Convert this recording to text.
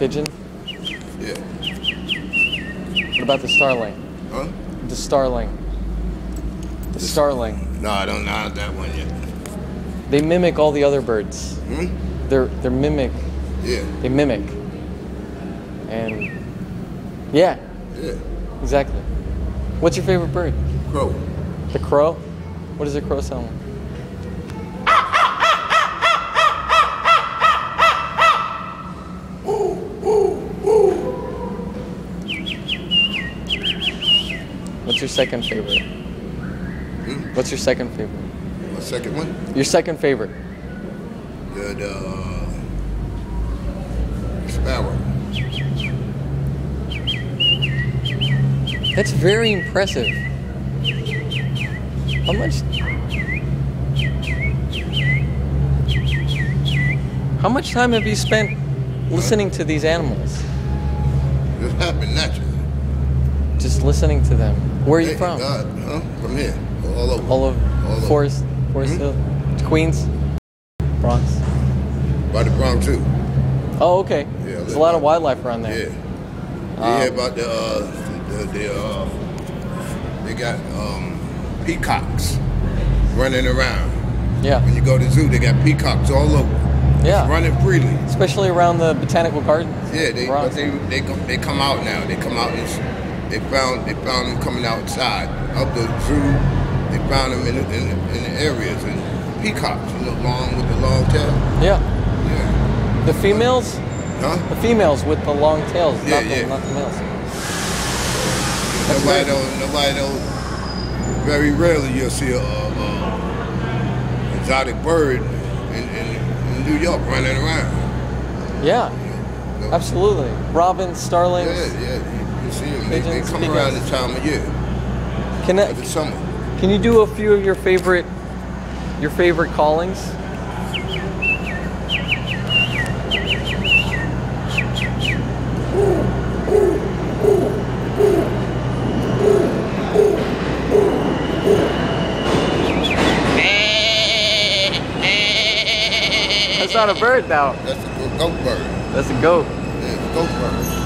pigeon? Yeah. What about the starling? Huh? The starling. The starling. No, I don't know that one yet. They mimic all the other birds. Hmm? They're mimic. Yeah. They mimic. And yeah. Yeah. Exactly. What's your favorite bird? Crow. The crow? What does a crow sound like? What's your second favorite? Hmm? What's your second favorite? My second one? Your second favorite? The sparrow. That's very impressive. How much time have you spent listening to these animals? This happened naturally. Just listening to them. Where are you Thank from? God, huh? From here. All over. All over. Forest Hill. Queens? Bronx? By the Bronx too. Oh, okay. Yeah, There's a lot of wildlife around there. Yeah. You hear about they got peacocks running around. Yeah. When you go to the zoo, they got peacocks all over. Yeah. Just running freely. Especially around the botanical gardens. Yeah, they come out now. They come out and they found them coming outside of the zoo. They found them in the areas and peacocks, with the long tail. Yeah. Yeah. The females? Huh? The females with the long tails, Yeah, not the males. Nobody don't. Very rarely you'll see a exotic bird in New York running around. Yeah, absolutely. Robins, starlings. Yeah. You see them. They Pigeons, come peacocks. around this time of year. Can The summer. Can you do a few of your favorite callings? That's not a bird now. That's a goat bird. That's a goat. Yeah, it's a goat bird.